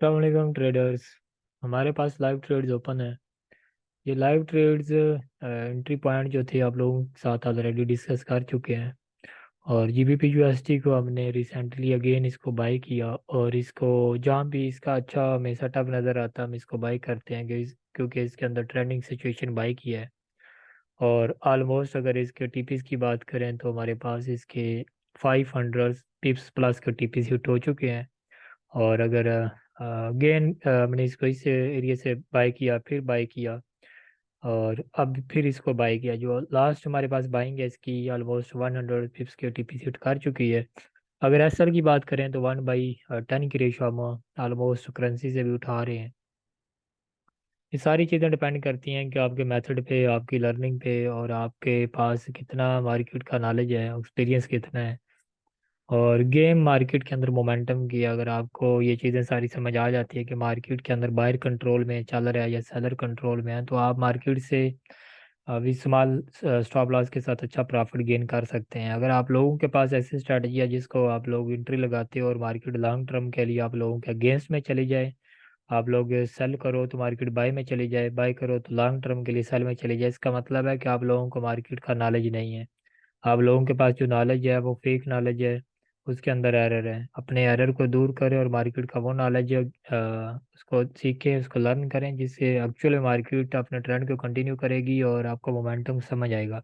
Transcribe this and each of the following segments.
अस्सलाम वालेकुम ट्रेडर्स। हमारे पास लाइव ट्रेड्स ओपन है। ये लाइव ट्रेड्स एंट्री पॉइंट जो थे आप लोगों के साथ ऑलरेडी डिस्कस कर चुके हैं। और जीबीपी यूएसटी को हमने रिसेंटली अगेन इसको बाई किया, और इसको जहाँ भी इसका अच्छा हमें सेटअप नज़र आता है हम इसको बाई करते हैं क्योंकि इसके अंदर ट्रेंडिंग सिचुएशन बाई किया है। और ऑलमोस्ट अगर इसके टीपीस की बात करें तो हमारे पास इसके 500 पिप्स प्लस के टीपीस हिट हो चुके हैं। और अगर अगेन हमने इसको इस एरिया से बाय किया, फिर बाय किया, और अब फिर इसको बाय किया, जो लास्ट हमारे पास बाइंग है इसकी ऑलमोस्ट 100 पिप्स की टीपी हिट कर चुकी है। अगर एसएल की बात करें तो 1/10 की रेशो हम ऑलमोस्ट करेंसी से भी उठा रहे हैं। ये सारी चीज़ें डिपेंड करती हैं कि आपके मेथड पे, आपकी लर्निंग पे, और आपके पास कितना मार्केट का नॉलेज है, एक्सपीरियंस कितना है, और गेम मार्केट के अंदर मोमेंटम की अगर आपको ये चीज़ें सारी समझ आ जाती है कि मार्केट के अंदर बायर कंट्रोल में चल रहा है या सेलर कंट्रोल में है, तो आप मार्केट से अभी स्मॉल स्टॉप लॉस के साथ अच्छा प्रॉफिट गेन कर सकते हैं। अगर आप लोगों के पास ऐसी स्ट्रैटेजी है जिसको आप लोग एंट्री लगाते हो और मार्केट लॉन्ग टर्म के लिए आप लोगों के अगेंस्ट में चली जाए, आप लोग सेल करो तो मार्केट बाय में चली जाए, बाय करो तो लॉन्ग टर्म के लिए सेल में चली जाए, इसका मतलब है कि आप लोगों को मार्केट का नॉलेज नहीं है। आप लोगों के पास जो नॉलेज है वो फेक नॉलेज है, उसके अंदर एरर है। अपने एरर को दूर करें और मार्केट का वो नॉलेज उसको सीखें, उसको लर्न करें, जिससे एक्चुअल में मार्केट अपने ट्रेंड को कंटिन्यू करेगी और आपको मोमेंटम समझ आएगा।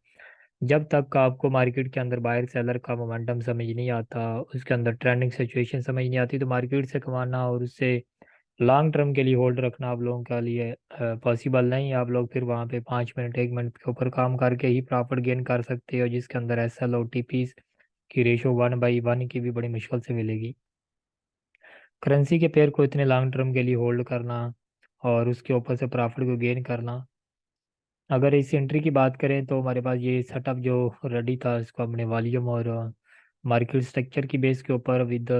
जब तक आपको मार्केट के अंदर बायर सेलर का मोमेंटम समझ नहीं आता, उसके अंदर ट्रेंडिंग सिचुएशन समझ नहीं आती, तो मार्केट से कमाना और उससे लॉन्ग टर्म के लिए होल्ड रखना आप लोगों के लिए पॉसिबल नहीं है। आप लोग फिर वहाँ पे 5 मिनट 1 मिनट के ऊपर काम करके ही प्रॉफिट गेन कर सकते हो, जिसके अंदर S L O T P की रेशो 1/1 की भी बड़ी मुश्किल से मिलेगी। करेंसी के पेयर को इतने लॉन्ग टर्म के लिए होल्ड करना और उसके ऊपर से प्रॉफिट को गेन करना, अगर इस एंट्री की बात करें तो हमारे पास ये सेटअप जो रेडी था इसको हमने वॉल्यूम और मार्केट स्ट्रक्चर की बेस के ऊपर विद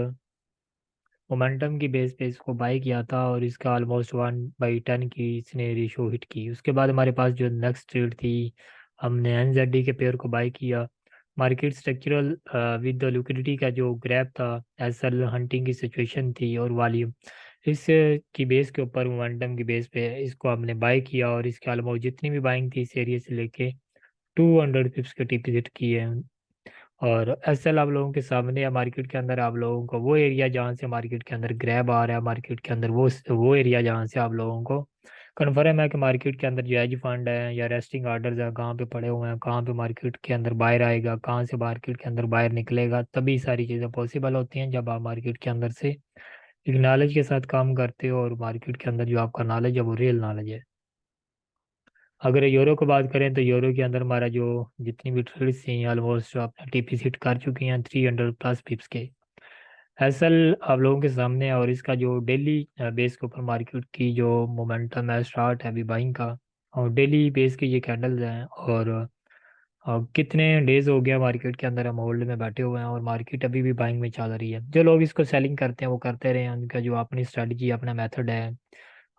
मोमेंटम की बेस पे इसको बाई किया था, और इसका ऑलमोस्ट 1/10 की इसने रेशो हिट की। उसके बाद हमारे पास जो नेक्स्ट ट्रेड थी, हमने एनजेडी के पेयर को बाई किया। Market structural with the liquidity का जो ग्रैप था, एसएल हंटिंग की सिचुएशन थी और वॉल्यूम, इस की बेस के ऊपर मोमेंटम की बेस पे इसको हमने बाई किया, और इसके ऑलमोस्ट जितनी भी बाइंग थी इस एरिया से लेके 200 पिप्स के टीपी हिट की है। और एसएल आप लोगों के सामने है। मार्केट के अंदर आप लोगों को वो एरिया जहाँ से मार्केट के अंदर ग्रैब आ रहा है, मार्केट के अंदर वो एरिया जहाँ से आप लोगों को कन्फर्म है कि मार्केट के अंदर जो एज फंड है या रेस्टिंग आर्डर्स है कहाँ पे पड़े हुए हैं, कहाँ पे मार्केट के अंदर बाहर आएगा, कहाँ से मार्केट के अंदर बाहर निकलेगा, तभी सारी चीज़ें पॉसिबल होती हैं जब आप मार्केट के अंदर से एक नॉलेज के साथ काम करते हो, और मार्केट के अंदर जो आपका नॉलेज है वो रियल नॉलेज है। अगर यूरो को बात करें तो यूरो के अंदर हमारा जो जितनी भी ट्रेड्स थी ऑलमोस्ट आपने टीपी हिट कर चुकी हैं 300+ पिप्स के। एसएल आप लोगों के सामने है, और इसका जो डेली बेस के ऊपर मार्केट की जो मोमेंटम है स्टार्ट है अभी बाइंग का, और डेली बेस के ये कैंडल्स हैं। और कितने डेज हो गया मार्केट के अंदर हम होल्ड में बैठे हुए हैं, और मार्केट अभी भी बाइंग में चल रही है। जो लोग इसको सेलिंग करते हैं वो करते रहे हैं, उनका जो अपनी स्ट्रेटजी अपना मेथड है,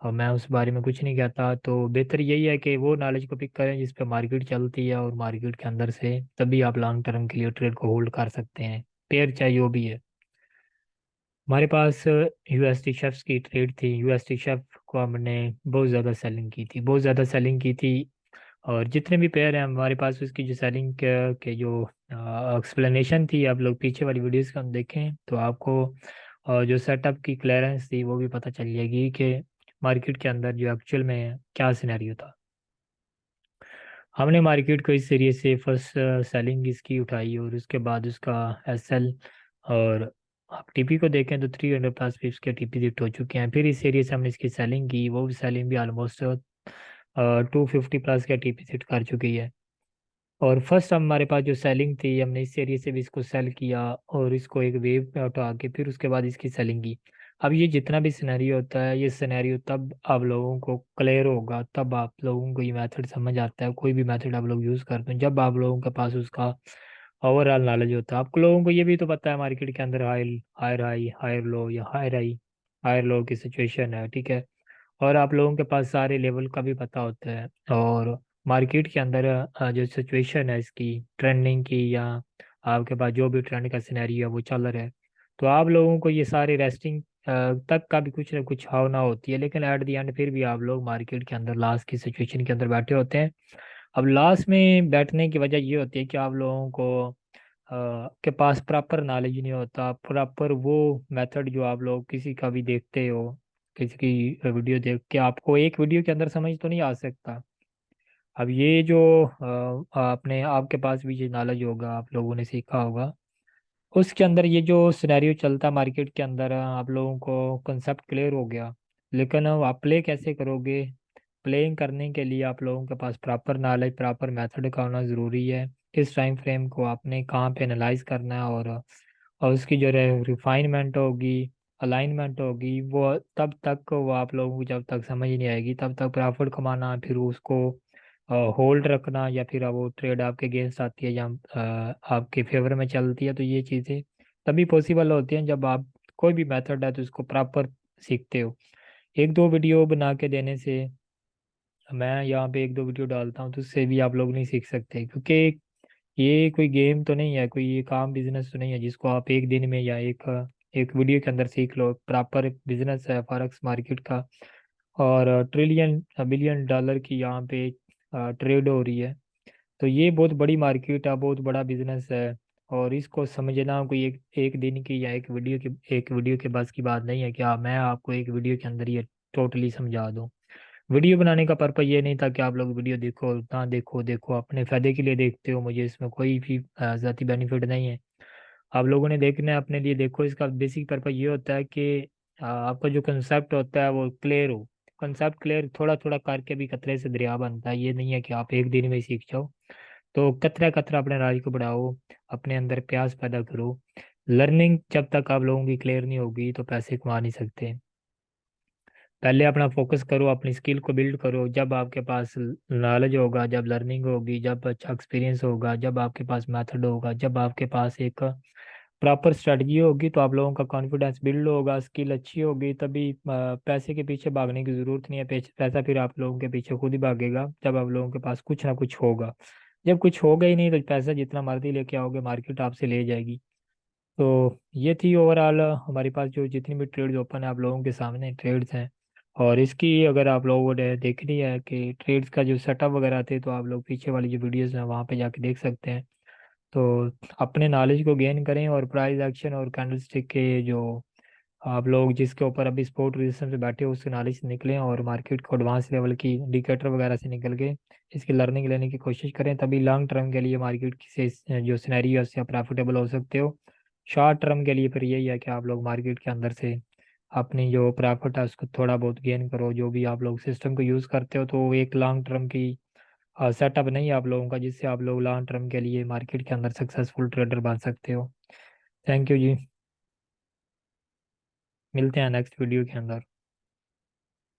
और मैं उस बारे में कुछ नहीं कहता। तो बेहतर यही है कि वो नॉलेज को पिक करें जिस पे मार्केट चलती है, और मार्केट के अंदर से तभी आप लॉन्ग टर्म के लिए ट्रेड को होल्ड कर सकते हैं, पेयर चाहे जो भी है। हमारे पास यूएसटी शेफ्स की ट्रेड थी। यूएसटी शेफ को हमने बहुत ज़्यादा सेलिंग की थी, बहुत ज़्यादा सेलिंग की थी। और जितने भी पेयर हैं हमारे पास उसकी जो सेलिंग के जो एक्सप्लेनेशन थी, आप लोग पीछे वाली वीडियोस का हम देखें तो आपको जो सेटअप की क्लियरेंस थी वो भी पता चल जाएगी कि मार्केट के अंदर जो एक्चुअल में क्या सिनेरियो था। हमने मार्केट को इस एरिया से फर्स्ट सेलिंग इसकी उठाई, और उसके बाद उसका एसएल, और आप टीपी को देखें तो 300+ पिप्स के टीपी हिट हो चुके हैं। फिर इस एरिया से हमने इसकी सेलिंग की, वो भी सेलिंग भी ऑलमोस्ट 250+ का टीपी हिट कर चुकी है। और फर्स्ट हमारे पास जो सेलिंग थी हमने इस एरिया से भी इसको सेल किया, और इसको एक वेव पे उठा के फिर उसके बाद इसकी सेलिंग की। अब ये जितना भी सिनेरियो होता है, ये सिनेरियो तब आप लोगों को क्लियर होगा, तब आप लोगों को ये मेथड समझ आता है। कोई भी मेथड आप लोग यूज़ करते हैं जब आप लोगों के पास उसका ओवरऑल नॉलेज होता है। आप लोगों को ये भी तो पता है मार्केट के अंदर हायर हाई, हायर लो, या हायर हाई हायर लो की सिचुएशन है, ठीक है। और आप लोगों के पास सारे लेवल का भी पता होता है, और मार्केट के अंदर जो सिचुएशन है इसकी ट्रेंडिंग की, या आपके पास जो भी ट्रेंड का सिनेरियो है वो चल रहा है, तो आप लोगों को ये सारे रेस्टिंग तक का भी कुछ ना कुछ भावना होती है, लेकिन एट द एंड फिर भी आप लोग मार्केट के अंदर लास्ट की सिचुएशन के अंदर बैठे होते हैं। अब लास्ट में बैठने की वजह ये होती है कि आप लोगों को के पास प्रॉपर नॉलेज नहीं होता, प्रॉपर वो मेथड जो आप लोग किसी का भी देखते हो, किसी की वीडियो देख के आपको एक वीडियो के अंदर समझ तो नहीं आ सकता। अब ये जो आपने आपके पास भी ये नॉलेज होगा, आप लोगों ने सीखा होगा, उसके अंदर ये जो सिनेरियो चलता मार्केट के अंदर, आप लोगों को कंसेप्ट क्लियर हो गया, लेकिन अब आप प्ले कैसे करोगे? प्लेइंग करने के लिए आप लोगों के पास प्रॉपर नॉलेज, प्रॉपर मेथड का होना ज़रूरी है। इस टाइम फ्रेम को आपने कहाँ पे एनालाइज करना है, और उसकी जो रिफाइनमेंट होगी, अलाइनमेंट होगी, वो तब तक वो आप लोगों को जब तक समझ नहीं आएगी तब तक प्रॉफिट कमाना, फिर उसको होल्ड रखना, या फिर अब वो ट्रेड आपके अगेंस्ट आती है या आपके फेवर में चलती है, तो ये चीज़ें तभी पॉसिबल होती हैं जब आप कोई भी मेथड है तो उसको प्रॉपर सीखते हो। एक दो वीडियो बना के देने से, मैं यहाँ पे एक दो वीडियो डालता हूँ तो उससे भी आप लोग नहीं सीख सकते, क्योंकि ये कोई गेम तो नहीं है, कोई ये काम बिजनेस तो नहीं है जिसको आप एक दिन में या एक एक वीडियो के अंदर सीख लो। प्रॉपर बिजनेस है फॉरेक्स मार्केट का, और ट्रिलियन बिलियन डॉलर की यहाँ पे ट्रेड हो रही है। तो ये बहुत बड़ी मार्केट है, बहुत बड़ा बिजनेस है, और इसको समझना कोई एक दिन की या एक वीडियो के बस की बात नहीं है कि मैं आपको एक वीडियो के अंदर ये टोटली समझा दूँ। वीडियो बनाने का पर्पज ये नहीं था कि आप लोग वीडियो देखो ना देखो, देखो अपने फायदे के लिए देखते हो, मुझे इसमें कोई भी ज़ाती बेनिफिट नहीं है। आप लोगों ने देखना है अपने लिए देखो। इसका बेसिक पर्पज ये होता है कि आपका जो कंसेप्ट होता है वो क्लियर हो। कंसेप्ट क्लियर थोड़ा थोड़ा करके भी कतरे से दरिया बनता है, ये नहीं है कि आप एक दिन में ही सीख जाओ। तो कतरा कतरा अपने राज को बढ़ाओ, अपने अंदर प्यास पैदा करो। लर्निंग जब तक आप लोगों की क्लियर नहीं होगी तो पैसे कमा नहीं सकते। पहले अपना फोकस करो, अपनी स्किल को बिल्ड करो। जब आपके पास नॉलेज होगा, जब लर्निंग होगी, जब अच्छा एक्सपीरियंस होगा, जब आपके पास मेथड होगा, जब आपके पास एक प्रॉपर स्ट्रेटजी होगी, तो आप लोगों का कॉन्फिडेंस बिल्ड होगा, स्किल अच्छी होगी, तभी पैसे के पीछे भागने की ज़रूरत नहीं है। पैसा फिर आप लोगों के पीछे खुद ही भागेगा जब आप लोगों के पास कुछ ना कुछ होगा। जब कुछ होगा ही नहीं तो पैसा जितना मर्जी लेके आओगे मार्केट आपसे ले जाएगी। तो ये थी ओवरऑल हमारे पास जो जितनी भी ट्रेड्स ओपन है आप लोगों के सामने ट्रेड्स हैं। और इसकी अगर आप लोगों ने देखनी है कि ट्रेड्स का जो सेटअप वगैरह थे, तो आप लोग पीछे वाली जो वीडियोस हैं वहाँ पे जाके देख सकते हैं। तो अपने नॉलेज को गेन करें, और प्राइस एक्शन और कैंडलस्टिक के जो आप लोग जिसके ऊपर अभी स्पोर्ट रेजिस्टेंस पे बैठे हो उससे नॉलेज से निकलें, और मार्केट को एडवांस लेवल की इंडिकेटर वगैरह से निकल के इसकी लर्निंग लेने की कोशिश करें, तभी लॉन्ग टर्म के लिए मार्केट से जो सिनेरियो है उससे आप प्रॉफिटेबल हो सकते हो। शॉर्ट टर्म के लिए फिर यही है कि आप लोग मार्केट के अंदर से अपनी जो प्रॉफिट है उसको थोड़ा बहुत गेन करो। जो भी आप लोग सिस्टम को यूज़ करते हो तो वो एक लॉन्ग टर्म की सेटअप नहीं है आप लोगों का, जिससे आप लोग लॉन्ग टर्म के लिए मार्केट के अंदर सक्सेसफुल ट्रेडर बन सकते हो। थैंक यू जी। मिलते हैं नेक्स्ट वीडियो के अंदर।